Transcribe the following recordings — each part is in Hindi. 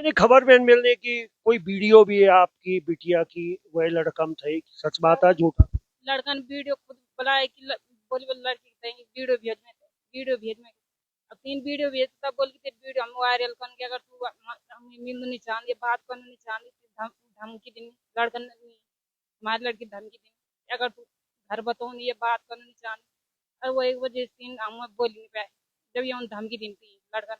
लेकिन खबर में मिलने की कोई वीडियो भी है आपकी बिटिया की, वह लड़कम थे, सच बात है झूठा? लड़कन वीडियो खुद बुलाए कि बोली बोल लड़की के तई वीडियो भेज में अब 3 वीडियो भेज तब बोल के वीडियो हम वायरल कर के अगर तू हम मिल नहीं चाहती बात करना नहीं चाहती धमकी देनी लड़कन नहीं हमारी लड़की धमकी देनी अगर तू घर बताऊँ ये बात करना नहीं चाहती और वो एक वजह से हम बोल नहीं पाए जब ये उन धमकी देती लड़कन।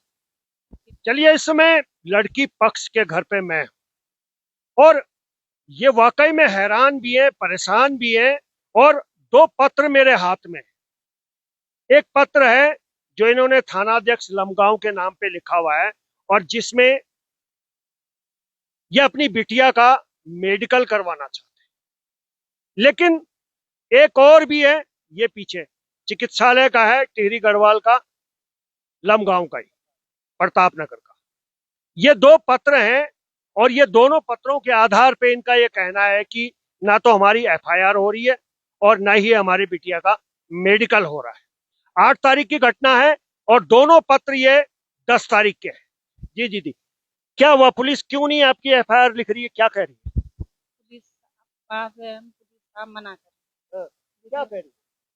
चलिए, इस समय लड़की पक्ष के घर पे मैं हूं, और ये वाकई में हैरान भी है, परेशान भी है। और दो पत्र मेरे हाथ में। एक पत्र है जो इन्होंने थानाध्यक्ष लमगांव के नाम पे लिखा हुआ है, और जिसमें ये अपनी बिटिया का मेडिकल करवाना चाहते हैं। लेकिन एक और भी है, ये पीछे चिकित्सालय का है, टिहरी गढ़वाल का, लमगांव का ही, प्रताप नगर का। ये दो पत्र हैं, और ये दोनों पत्रों के आधार पे इनका ये कहना है कि ना तो हमारी एफआईआर हो रही है और ना ही हमारी बिटिया का मेडिकल हो रहा है। 8 तारीख की घटना है, और दोनों पत्र ये 10 तारीख के हैं। जी जी जी, क्या हुआ? पुलिस क्यों नहीं आपकी एफआईआर लिख रही है? क्या कह रही है? पुलिस पास है हम पुलिस आप मना कर हाँ, क्या कह रही है?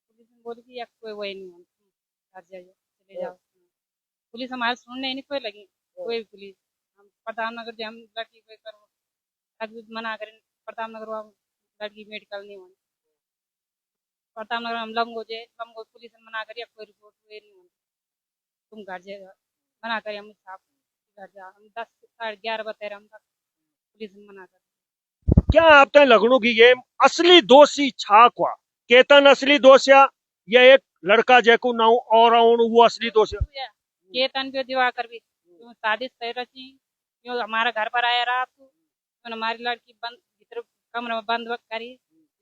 पुलिस ने बोली कि या कोई वही नहीं है घर जाइए चले जाओ। पुलिस हमारे सुनने ही नहीं कोई लगी कोई भी पुलिस हम प्रताप नगर जो हम लड़की कोई करो अभी मना करें प्रताप नगर वो लड़की मेडिकल नहीं होनी प्रताप नगर हम लमगो पुलिस ने मना करिए कोई रिपोर्ट हुए नहीं होनी तुम घर जाइए मना करिए हम साहब घर जा हम 10 साढ़े 11 बजे हम तक पुलिस ने मना कर क्या आपने लगनू की ये असली दोषी छा हुआ केतन असली दोषिया, या एक लड़का जैकू नाउ और वो असली दोषिया? केतन भी दिवाकर भी क्यों शादी तय रची क्यों हमारा घर पर आया रात क्यों हमारी लड़की बंद भीतर कमरे में बंद करी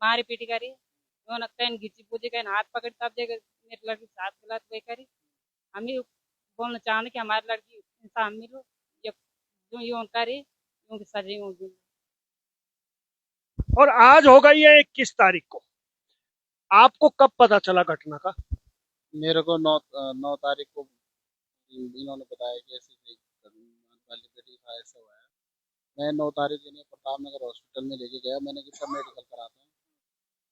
मारी पीटी करी क्यों न कहीं घिची पूजी कहीं हाथ पकड़ तब जगह मेरी लड़की साथ गलत वही करी हम ही बोलना चाहते कि हमारी लड़की इंसान मिलो ये जो यूं करी क्योंकि सजा होगी। और आज हो गई है 21 तारीख को। आपको कब पता चला घटना का? मेरे को 9 तारीख को इन्होंने बताया कि ऐसे वाली बेटी का ऐसा हुआ है। मैं 9 तारीख इन्हें प्रताप नगर हॉस्पिटल में लेके गया, मैंने कितना मेडिकल कराता हूँ।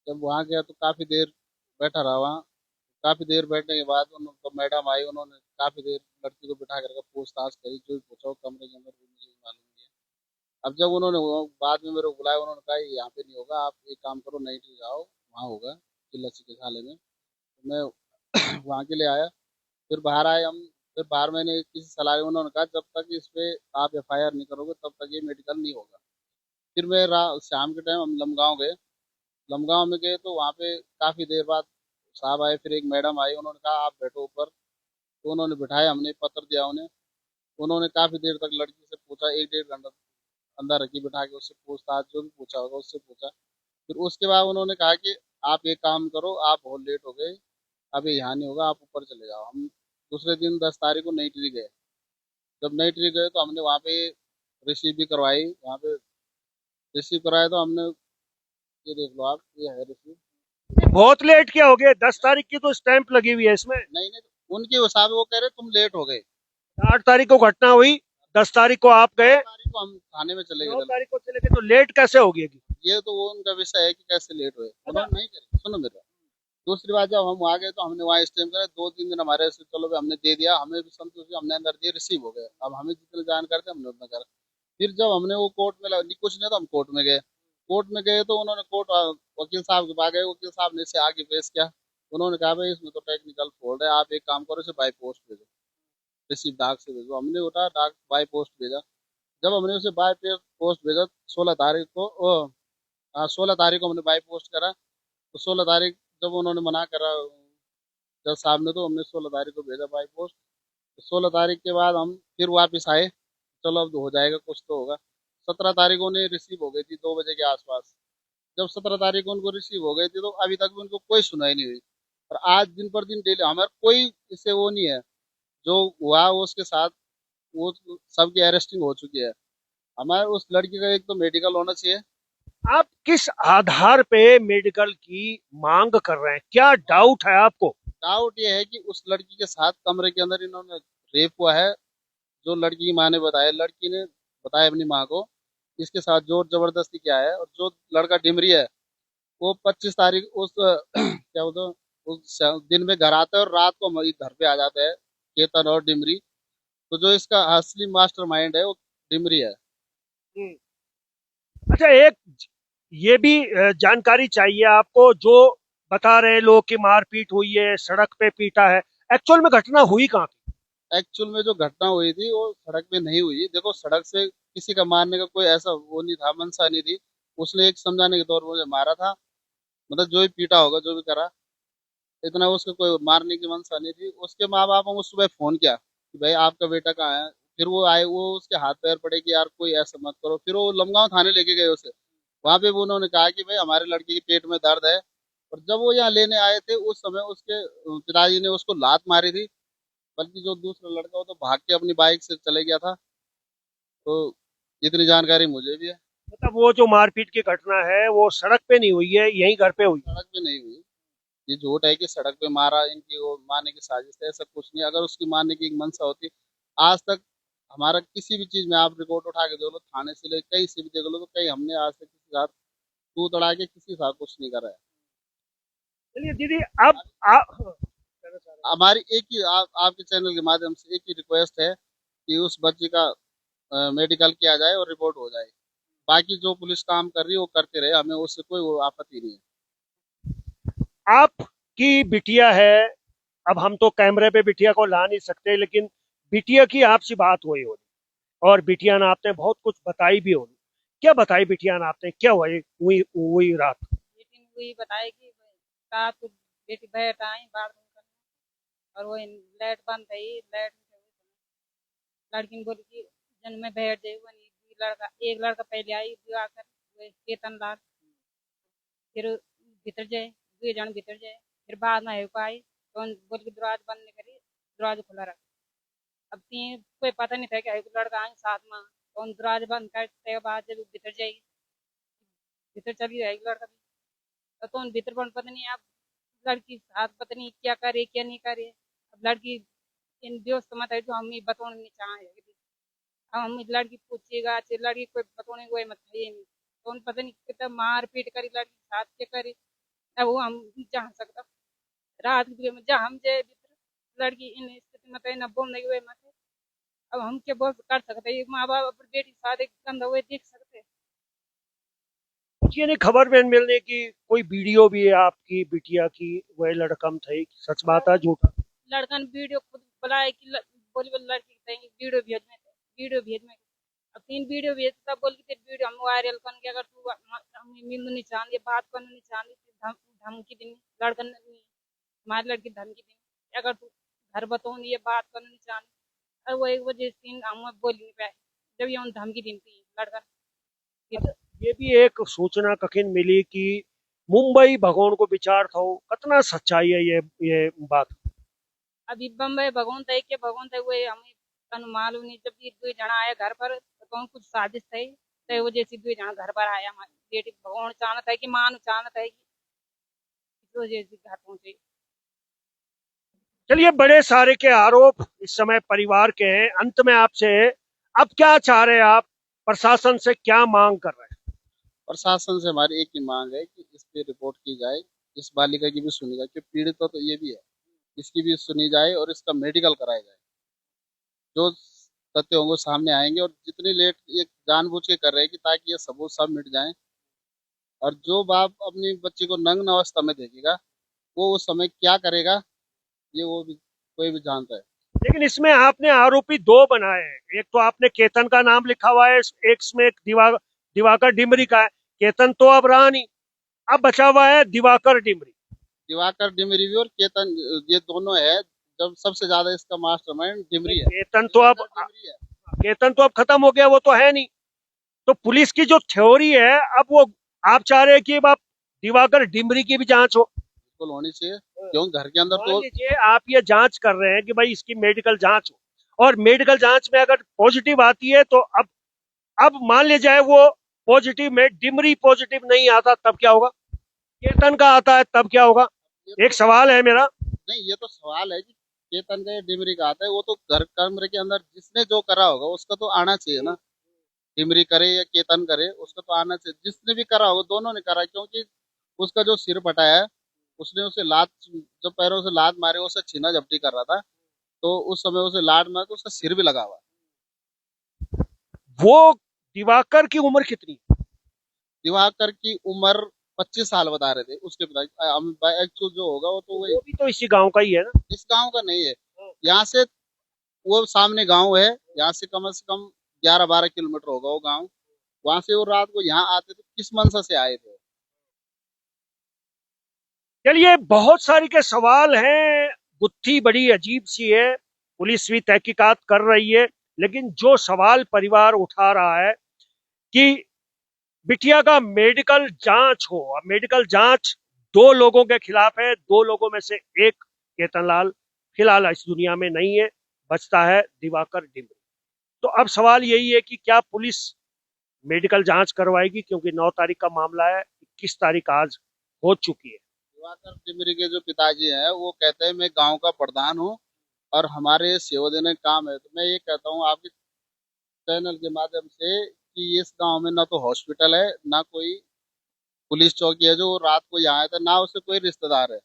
जब वहाँ गया तो काफ़ी देर बैठा रहा वहाँ। काफ़ी देर बैठने के बाद तो मैडम आई, उन्होंने काफ़ी देर लड़की को बिठा करके पूछताछ करी, जो भी पूछा वो कमरे के अंदर मुझे भी मालूम नहीं है। अब जब उन्होंने बाद में मेरे को बुलाया, उन्होंने कहा "ये यहाँ पे नहीं होगा, आप एक काम करो नई टी जाओ, वहाँ होगा जिला चिकित्सालय में"। तो मैं वहाँ के लिए आया, फिर बाहर आए हम। फिर बाहर मैंने किसी सलाह उन्होंने कहा जब तक इस पे आप एफआईआर नहीं करोगे तब तक ये मेडिकल नहीं होगा। फिर मैं शाम के टाइम हम लमगांव गए। लमगांव में गए तो वहाँ पे काफ़ी देर बाद साहब आए, फिर एक मैडम आई, उन्होंने कहा आप बैठो ऊपर। तो उन्होंने बिठाया, हमने पत्र दिया उन्हें। उन्होंने काफ़ी देर तक लड़की से पूछा, 1 डेढ़ घंटा अंदर रखी बिठा के, उससे पूछताछ जो भी पूछा होगा उससे पूछा। फिर उसके बाद उन्होंने कहा कि आप एक काम करो, आप बहुत लेट हो गए, अभी यहाँ नहीं होगा, आप ऊपर चले जाओ। हम दूसरे दिन 10 तारीख को नई टिहरी गए। जब नई टिहरी गए तो हमने वहाँ पे रिसीव भी करवाई। वहाँ पे रिसीव कराया तो हमने, ये देख लो आप, ये है रिसीव। बहुत लेट क्या हो गया? 10 तारीख की तो स्टैंप लगी हुई है इसमें। नहीं नहीं, उनके हिसाब से वो कह रहे तुम लेट हो गए। 8 तारीख को घटना हुई, 10 तारीख को आप गए, 9 तारीख को हम थाने में चले 9 गए। तारीख को चले गए, तो लेट कैसे हो गई? ये तो वो उनका विषय है कि कैसे लेट हुए, उन्होंने नहीं करे। सुनो मेरा, दूसरी बात, जब हम वहाँ गए तो हमने वहाँ स्टैम्प करे, 2-3 दिन हमारे ऐसे चलो भी हमने दे दिया, हमें भी संतुष्टि, हमने अंदर दिए, रिसीव हो गए। अब हमें जितने जानकारी थे हमने उतना करा। फिर जब हमने वो कोर्ट में कुछ नहीं तो हम कोर्ट में गए। कोर्ट में गए तो उन्होंने वकील साहब के पास गए, वकील साहब ने इसे आगे पेश किया। उन्होंने कहा भाई इसमें तो टेक्निकल फॉल्ट है, आप एक काम करो इसे बाई पोस्ट भेजो, रिसीव डाक से भेजो। हमने उठा डाक बाई पोस्ट भेजा। जब हमने उसे बाई पोस्ट भेजा 16 तारीख को, 16 तारीख को हमने बाई पोस्ट करा। तो 16 तारीख जब उन्होंने मना करा जज साहब ने, तो हमने 16 तारीख को भेजा बाई पोस्ट। तो 16 तारीख के बाद हम फिर वापस आए, चलो अब हो जाएगा, कुछ तो होगा। 17 तारीख को उन्हें रिसीव हो गई थी 2 बजे के आसपास। जब 17 तारीख को उनको रिसीव हो गई थी तो अभी तक भी उनको कोई सुनाई नहीं हुई। और आज दिन पर दिन डेली हमारा कोई इससे वो नहीं है, जो हुआ वो उसके साथ वो सबकी अरेस्टिंग हो चुकी है। हमारे उस लड़की का एक तो मेडिकल होना चाहिए। आप किस आधार पे मेडिकल की मांग कर रहे हैं? क्या डाउट है आपको? डाउट ये है कि उस लड़की के साथ कमरे के अंदर इन्होंने रेप हुआ है, जो लड़की की माँ ने बताया। लड़की ने बताया अपनी माँ को, इसके साथ जोर जबरदस्ती किया है। और जो लड़का डिमरी है वो 25 तारीख उस क्या बोलते हैं, उस दिन में घर आता है और रात को हमारी घर पे आ जाता है, केतन और डिमरी। तो जो इसका असली मास्टरमाइंड है वो डिमरी है। हम्म। अच्छा, एक ये भी जानकारी चाहिए आपको, जो बता रहे लोग कि मारपीट हुई है, सड़क पे पीटा है, एक्चुअल में घटना हुई कहाँ पे? एक्चुअल में जो घटना हुई थी वो सड़क पे नहीं हुई। देखो, सड़क से किसी का मारने का कोई ऐसा वो नहीं था, मंशा नहीं थी। उसने एक समझाने के तौर पर मुझे मारा था, मतलब जो भी पीटा होगा, जो भी करा, इतना उसका कोई मारने की मंशा नहीं थी। उसके माँ बाप को सुबह फोन किया कि भाई आपका बेटा कहाँ है। फिर वो आए, वो उसके हाथ पैर पड़े कि यार कोई ऐसा मत करो। फिर वो लमगांव थाने लेके गए उसे। वहां पे भी उन्होंने कहा कि भाई हमारे लड़के के पेट में दर्द है। और जब वो यहाँ लेने आए थे उस समय उसके पिताजी ने उसको लात मारी थी। बल्कि जो दूसरा लड़का वो तो भाग के अपनी बाइक से चले गया था। तो इतनी जानकारी मुझे भी है। मतलब वो जो मारपीट की घटना है वो सड़क पे नहीं हुई है, यहीं घर पे हुई है। सड़क पे नहीं हुई। ये झूठ है कि सड़क पे मारा, इनकी वो मारने की साजिश है, ऐसा कुछ नहीं। अगर उसकी मारने की एक मंशा होती, आज तक हमारा किसी भी चीज में आप रिपोर्ट उठा के देख लो, थाने से ले कहीं से भी देख लो, तो कहीं हमने आज तक किसी के साथ तू तड़ा के किसी के साथ कुछ नहीं करा है। चलिए दीदी, अब आप कहना चाह रहे हमारी एक ही आपके चैनल के माध्यम से एक ही रिक्वेस्ट है कि उस बच्चे का मेडिकल किया जाए और रिपोर्ट हो जाए। बाकी जो पुलिस काम कर रही है वो करते रहे, हमें उससे कोई वो आपत्ति नहीं है। हैं। आपकी बिटिया है, अब हम तो कैमरे पे बिटिया को ला नहीं सकते, लेकिन बिटिया की आपसे बात हुई होगी और बिटिया ने आपने बहुत कुछ बताई भी होगी। क्या बताई बिटिया ने आपने, क्या हुई हुई हुई रात? लेकिन वही बताए कि रात को बेटी बैठ आई बाथरूम करने, और वो लाइट बंद थी, लाइट लड़की ने बोली कि जन में बैठ जाए वही लड़का, एक लड़का पहले आई विवाह कर, वो केतन लाल, फिर भीतर जाए, दो जन भीतर जाए, फिर बाद में आई तो बोल के दरवाजा बंद नहीं करी, दरवाजा खुला रखा। अब तीन कोई पता नहीं था कि एक लड़का आए साथ में, तो दरवाजा बंद करते के बाद जब भीतर जाएगी, भीतर चली जाएगी लड़का भी, तो उन भीतर पता नहीं अब लड़की साथ पता नहीं क्या करे क्या नहीं करे। अब लड़की इन दोस्त मत है जो हम बताने नहीं चाहे, अब हम लड़की पूछेगा अच्छी लड़की कोई बताने को मत है नहीं, तो उन पता नहीं कितना मार पीट करी लड़की साथ के करे। अब वो हम जा सकता रात में जहाँ हम जे भीतर लड़की इन स्थिति में न बोलने की मत है। अब हम क्या बहुत कर सकते हैं, माँ बाप अपनी बेटी साथ एक गंदा हुए देख सकते हैं। कुछ ये नहीं खबर में मिलने की, कोई वीडियो भी है आपकी बिटिया की, वह लड़कम थे, सच बात है झूठा? लड़का ने वीडियो खुद बुलाया कि बोली बोल लड़की कहेंगे वीडियो भेज में, वीडियो भेज में। अब तीन वीडियो भेज तब बोल के वीडियो हम वायरल कर के, अगर तू हम मिलना नहीं चाहती बात करना नहीं चाहती, धमकी देनी लड़का ने, हमारी लड़की धमकी देनी अगर तू घर बताओ ये बात करना नहीं चाहती। और वो एक वजह से हम बोल नहीं पाए जब ये उन धमकी देती लड़का। ये भी एक सूचना कखिन मिली कि मुंबई भगोन को विचार था, कितना सच्चाई है ये बात? अभी बम्बई भगवान थे वो हमें कन मालूम नहीं। जब ये दो जना आया घर पर तो कौन कुछ साजिश थी, तो वजह से दो जना घर पर आया, हमारी बेटी भगवान चाहना था कि मान चाहना था कि इस वजह से घर पहुंचे। चलिए, बड़े सारे के आरोप इस समय परिवार के हैं। अंत में आपसे अब क्या चाह रहे हैं आप, प्रशासन से क्या मांग कर रहे हैं? प्रशासन से हमारी एक ही मांग है कि इस पे रिपोर्ट की जाए, इस बालिका की भी सुनी जाए, क्योंकि पीड़ित तो ये भी है, इसकी भी सुनी जाए और इसका मेडिकल कराया जाए। जो तथ्य होंगे सामने आएंगे। और जितनी लेट ये जानबूझ के कर रहे हैं कि ताकि ये सबूत सब मिट जाएं। और जो बाप अपनी बच्ची को नग्न अवस्था में देखेगा वो उस समय क्या करेगा, ये वो भी कोई भी जानता है। लेकिन इसमें आपने आरोपी दो बनाए हैं, एक तो आपने केतन का नाम लिखा हुआ है, एक इसमें एक दिवाकर डिमरी का है। केतन तो अब रहा नहीं, अब बचा हुआ है दिवाकर डिमरी। दिवाकर डिमरी और केतन, ये दोनों है। जब सबसे ज्यादा इसका मास्टरमाइंड डिमरी है। केतन तो अब डिमरी है। केतन तो अब खत्म हो गया, वो तो है नहीं। तो पुलिस की जो थ्योरी है, अब वो आप चाह रहे हैं कि अब आप दिवाकर डिमरी की भी जांच हो? बिल्कुल होनी चाहिए, क्यों घर के अंदर मान तो लीजिए आप ये जांच कर रहे हैं कि भाई इसकी मेडिकल जांच हो, और मेडिकल जांच में अगर पॉजिटिव आती है तो अब मान लिया जाए वो पॉजिटिव में डिमरी पॉजिटिव नहीं आता, तब क्या होगा? केतन का आता है तब क्या होगा? ये एक तो सवाल है मेरा। नहीं, ये तो सवाल है कि केतन का या डिमरी का आता है, वो तो घर कमरे के अंदर जिसने जो करा होगा उसका तो आना चाहिए ना। टिमरी करे या केतन करे, उसको तो आना चाहिए। जिसने भी करा होगा, दोनों ने करा, क्योंकि उसका जो सिर फटा है, उसने उसे लात, जो पैरों से लात मारे, उसे छीना झपटी कर रहा था, तो उस समय उसे लात मारे तो उसका सिर भी लगा हुआ। वो दिवाकर की उम्र कितनी? दिवाकर की उम्र 25 साल बता रहे थे उसके पिता। एक्चुअल जो होगा वो तो वही वो भी तो इसी गांव का ही है ना? इस गांव का नहीं है। यहाँ से वो सामने गांव है, यहाँ से कम 11-12 किलोमीटर होगा वो गांव। वहां से वो रात को यहाँ आते थे, किस मंशा से आए थे। चलिए, बहुत सारी के सवाल हैं, गुत्थी बड़ी अजीब सी है, पुलिस भी तहकीकात कर रही है, लेकिन जो सवाल परिवार उठा रहा है कि बिटिया का मेडिकल जांच हो। अब मेडिकल जांच दो लोगों के खिलाफ है, दो लोगों में से एक केतनलाल फिलहाल इस दुनिया में नहीं है, बचता है दिवाकर डिमरी। तो अब सवाल यही है कि क्या पुलिस मेडिकल जांच करवाएगी, क्योंकि 9 तारीख का मामला है, 21 तारीख आज हो चुकी है। दिवाकर टिमरी के जो पिताजी हैं वो कहते हैं मैं गांव का प्रधान हूँ और हमारे सेवा देने का काम है। तो मैं ये कहता हूँ आपके चैनल के माध्यम से कि इस गांव में ना तो हॉस्पिटल है, ना कोई पुलिस चौकी है जो रात को यहाँ आया था, ना उससे कोई रिश्तेदार है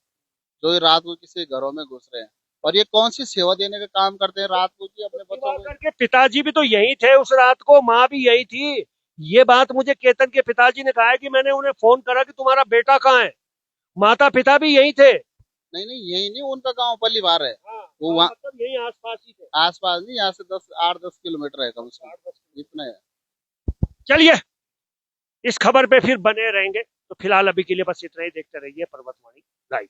जो रात को किसी घरों में घुस रहे हैं। और ये कौन सी सेवा देने का काम करते हैं रात को, कि अपने बच्चों को। दिवाकर के पिताजी भी तो यही थे उस रात को, माँ भी यही थी। ये बात मुझे केतन के पिताजी ने कहा है कि मैंने उन्हें फोन करा कि तुम्हारा बेटा कहाँ है। माता पिता भी यही थे। नहीं नहीं, यही नहीं, उनका गांव पल्लीवार है। हाँ, वो हाँ, वहाँ मतलब यही आसपास ही थे। आसपास नहीं, यहाँ से 8-10 किलोमीटर है कम से कम, इतना है। चलिए, इस खबर पे फिर बने रहेंगे। तो फिलहाल अभी के लिए बस इतना ही। देखते रहिए पर्वतवाणी लाइव।